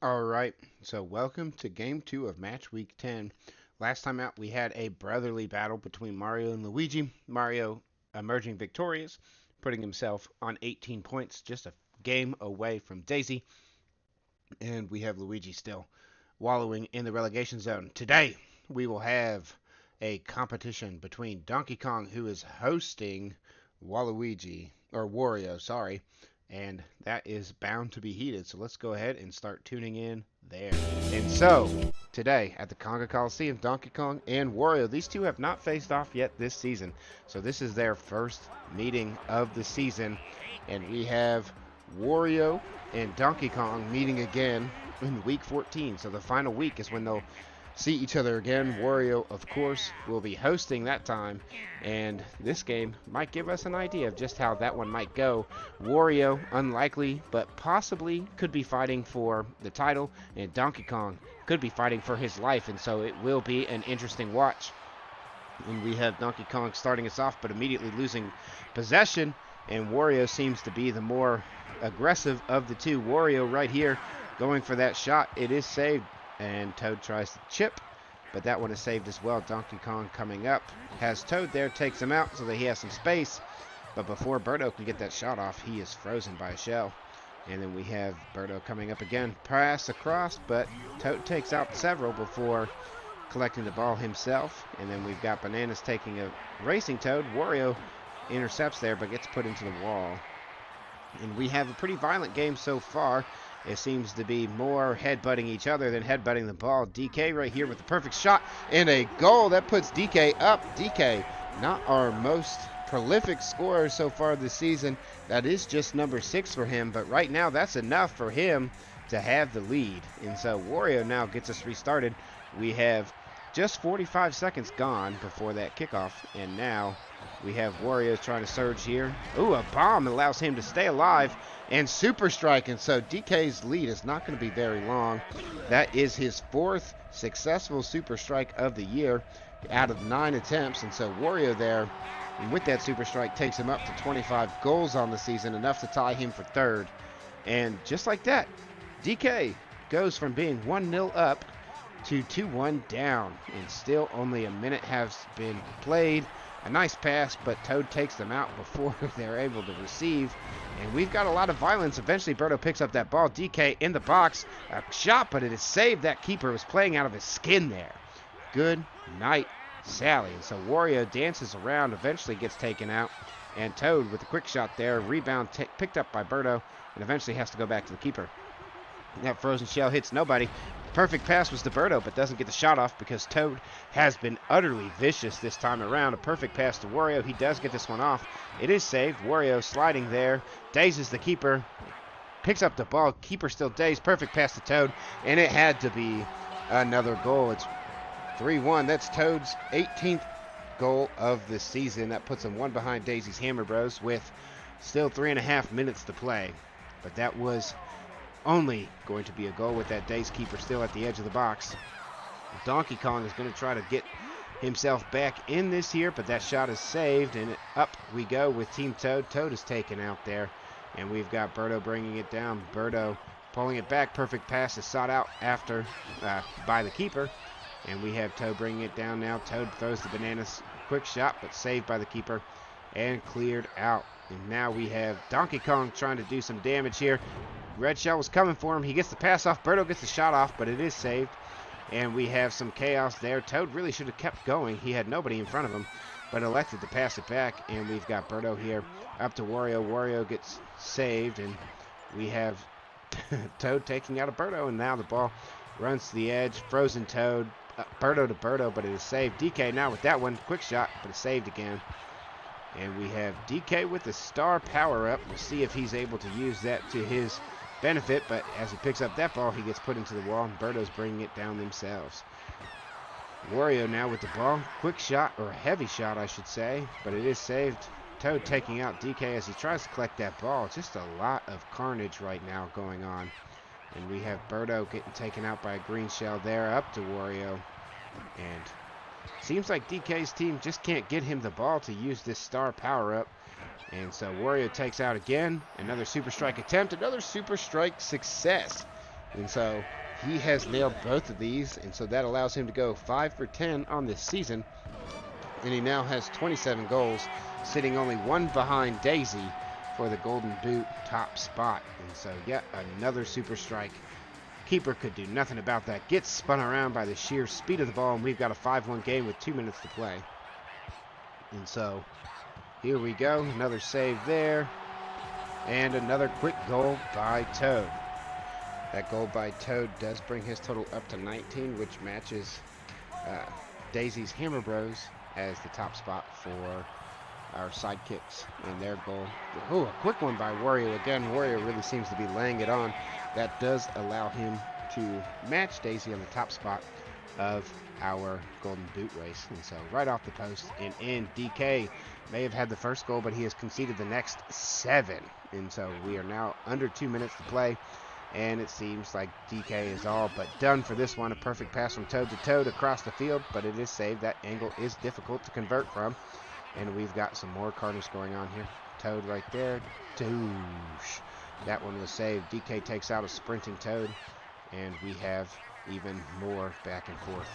All right, so welcome to game 2 of match week 10. Last time out, we had a brotherly battle between Mario and Luigi. Mario emerging victorious, putting himself on 18 points, just a game away from Daisy. And we have Luigi still wallowing in the relegation zone. Today, we will have a competition between Donkey Kong, who is hosting Waluigi, or Wario, sorry, and that is bound to be heated. So let's go ahead and start tuning in there. And so, today at the Conga Coliseum, Donkey Kong and Wario, these two have not faced off yet this season. So this is their first meeting of the season, and we have Wario and Donkey Kong meeting again in week 14. So the final week is when they'll see each other again. Wario, of course, will be hosting that time, and this game might give us an idea of just how that one might go. Wario, unlikely, but possibly could be fighting for the title, and Donkey Kong could be fighting for his life, and so it will be an interesting watch. And we have Donkey Kong starting us off, but immediately losing possession, and Wario seems to be the more aggressive of the two. Wario right here going for that shot. It is saved, and Toad tries to chip, but that one is saved as well. Donkey Kong coming up, has Toad there, takes him out so that he has some space, but before Birdo can get that shot off, he is frozen by a shell. And then we have Birdo coming up again, pass across, but Toad takes out several before collecting the ball himself. And then we've got Bananas taking a racing Toad. Wario intercepts there, but gets put into the wall. And we have a pretty violent game so far. It seems to be more headbutting each other than headbutting the ball. DK right here with the perfect shot and a goal. That puts DK up. DK, not our most prolific scorer so far this season. That is just number 6 for him, but right now that's enough for him to have the lead. And so Wario now gets us restarted. We have just 45 seconds gone before that kickoff, and now we have Wario trying to surge here. Ooh, a bomb allows him to stay alive and super strike, and so DK's lead is not going to be very long. That is his 4th successful super strike of the year out of 9 attempts, and so Wario there, and with that super strike, takes him up to 25 goals on the season, enough to tie him for 3rd. And just like that, DK goes from being 1-0 up to 2-1 down, and still only a minute has been played. A nice pass, but Toad takes them out before they're able to receive. And we've got a lot of violence. Eventually, Birdo picks up that ball. DK in the box. A shot, but it is saved. That keeper was playing out of his skin there. Good night, Sally. And so Wario dances around, eventually gets taken out. And Toad with a quick shot there. Rebound picked up by Birdo, and eventually has to go back to the keeper. That frozen shell hits nobody. Perfect pass was to Birdo, but doesn't get the shot off because Toad has been utterly vicious this time around. A perfect pass to Wario. He does get this one off. It is saved. Wario sliding there. Dazes the keeper. Picks up the ball. Keeper still dazed. Perfect pass to Toad. And it had to be another goal. It's 3-1. That's Toad's 18th goal of the season. That puts him one behind Daisy's Hammer Bros with still 3.5 minutes to play. But that was only going to be a goal with that Daze keeper still at the edge of the box. Donkey Kong is going to try to get himself back in this here, but that shot is saved, and up we go with Team Toad. Toad is taken out there, and we've got Birdo bringing it down. Birdo pulling it back. Perfect pass is sought out after by the keeper, and we have Toad bringing it down now. Toad throws the Bananas quick shot, but saved by the keeper and cleared out. And now we have Donkey Kong trying to do some damage here. Red shell was coming for him. He gets the pass off. Birdo gets the shot off, but it is saved. And we have some chaos there. Toad really should have kept going. He had nobody in front of him, but elected to pass it back. And we've got Birdo here up to Wario. Wario gets saved, and we have Toad taking out a Birdo. And now the ball runs to the edge. Frozen Toad. Birdo to Birdo, but it is saved. DK now with that one. Quick shot, but it's saved again. And we have DK with the star power-up. We'll see if he's able to use that to his benefit, but as he picks up that ball, he gets put into the wall, and Birdo's bringing it down themselves. Wario now with the ball. Quick shot, or heavy shot, I should say, but it is saved. Toad taking out DK as he tries to collect that ball. Just a lot of carnage right now going on. And we have Birdo getting taken out by a green shell there, up to Wario. And seems like DK's team just can't get him the ball to use this star power-up. And so Wario takes out again. Another super strike attempt. Another super strike success. And so he has nailed both of these, and so that allows him to go 5 for 10 on this season. And he now has 27 goals, sitting only one behind Daisy for the Golden Boot top spot. And so yet another super strike. Keeper could do nothing about that. Gets spun around by the sheer speed of the ball, and we've got a 5-1 game with 2 minutes to play. And so here we go. Another save there. And another quick goal by Toad. That goal by Toad does bring his total up to 19, which matches Daisy's Hammer Bros as the top spot for our sidekicks in their goal. Oh, a quick one by Wario again. Wario really seems to be laying it on. That does allow him to match Daisy on the top spot of our Golden Boot race. And so right off the post and in. DK may have had the first goal, but he has conceded the next 7. And so we are now under 2 minutes to play. And it seems like DK is all but done for this one. A perfect pass from Toad to Toad across the field, but it is saved. That angle is difficult to convert from. And we've got some more carnage going on here. Toad right there. Doosh. That one was saved. DK takes out a sprinting Toad. And we have even more back and forth.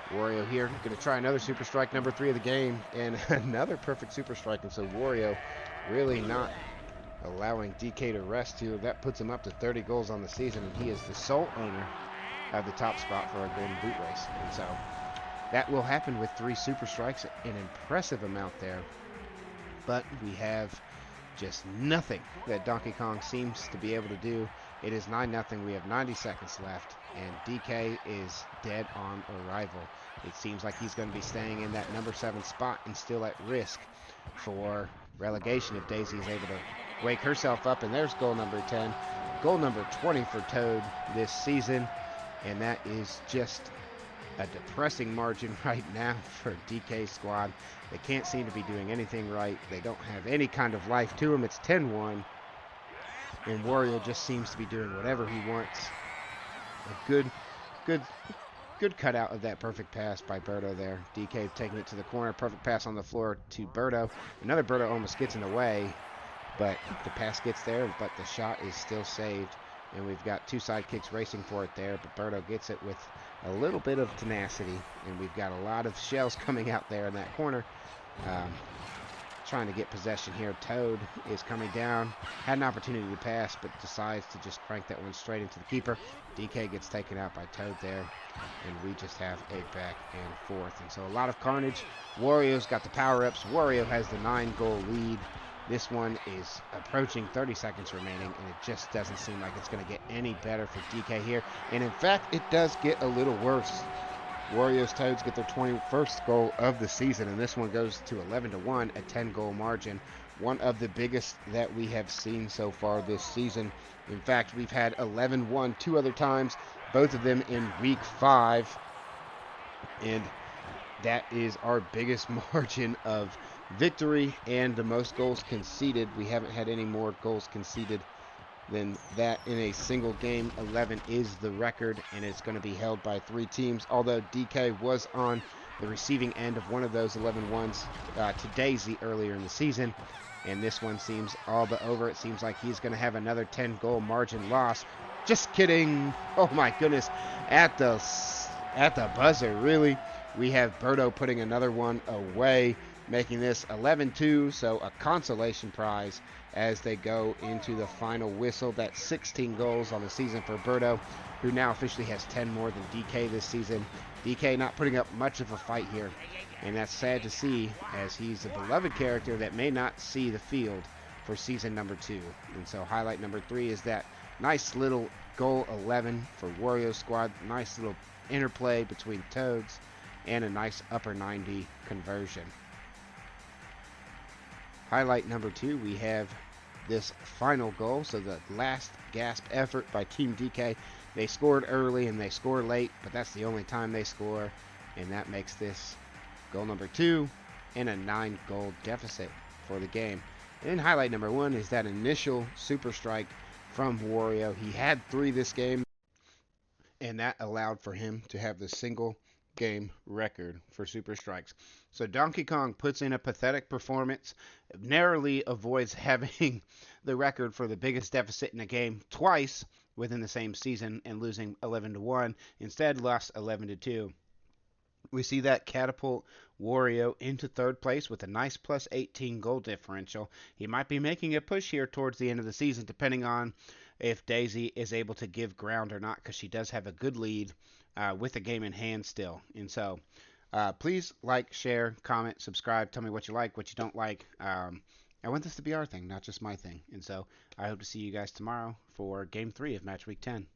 Wario here. Going to try another super strike, number 3 of the game. And another perfect super strike. And so Wario really not allowing DK to rest here. That puts him up to 30 goals on the season, and he is the sole owner of the top spot for our Golden Boot race. And so that will happen with 3 super strikes, an impressive amount there. But we have just nothing that Donkey Kong seems to be able to do. It is 9-0. We have 90 seconds left, and DK is dead on arrival. It seems like he's going to be staying in that number 7 spot and still at risk for relegation if Daisy is able to wake herself up. And there's goal number 10, goal number 20 for Toad this season, and that is just a depressing margin right now for DK squad. They can't seem to be doing anything right. They don't have any kind of life to them. It's 10-1, and Wario just seems to be doing whatever he wants. A good cutout of that perfect pass by Berto there. DK taking it to the corner, perfect pass on the floor to Berto. Another Berto almost gets in the way, but the pass gets there, but the shot is still saved. And we've got 2 sidekicks racing for it there, but Berto gets it with a little bit of tenacity. And we've got a lot of shells coming out there in that corner. Trying to get possession here. Toad is coming down. Had an opportunity to pass, but decides to just crank that one straight into the keeper. DK gets taken out by Toad there. And we just have a back and forth. And so a lot of carnage. Wario's got the power-ups. Wario has the 9-goal lead. This one is approaching 30 seconds remaining, and it just doesn't seem like it's going to get any better for DK here. And in fact, it does get a little worse. Wario's Toads get their 21st goal of the season, and this one goes to 11-1, a 10-goal margin. One of the biggest that we have seen so far this season. In fact, we've had 11-1 2 other times, both of them in week 5. And that is our biggest margin of victory and the most goals conceded. We haven't had any more goals conceded than that in a single game. 11 is the record, and it's going to be held by 3 teams, although DK was on the receiving end of one of those 11-1s to Daisy earlier in the season, and this one seems all but over. It seems like he's going to have another 10-goal margin loss. Just kidding. Oh my goodness. At the buzzer, really. We have Berto putting another one away, making this 11-2, so a consolation prize as they go into the final whistle. That's 16 goals on the season for Berto, who now officially has 10 more than DK this season. DK not putting up much of a fight here, and that's sad to see, as he's a beloved character that may not see the field for season number 2. And so highlight number 3 is that nice little goal 11 for Wario squad. Nice little interplay between Toads and a nice upper 90 conversion. Highlight number 2, we have this final goal, so the last gasp effort by Team DK. They scored early and they score late, but that's the only time they score, and that makes this goal number 2 and a 9-goal deficit for the game. And then highlight number 1 is that initial super strike from Wario. He had 3 this game, and that allowed for him to have the single game record for super strikes. So Donkey Kong puts in a pathetic performance, narrowly avoids having the record for the biggest deficit in a game twice, within the same season and losing 11-1. Instead, lost 11-2. We see that catapult Wario into third place with a nice plus 18 goal differential. He might be making a push here towards the end of the season, depending on if Daisy is able to give ground or not, because she does have a good lead with the game in hand still. And so, please like, share, comment, subscribe. Tell me what you like, what you don't like. I want this to be our thing, not just my thing. And so, I hope to see you guys tomorrow for Game 3 of Match Week 10.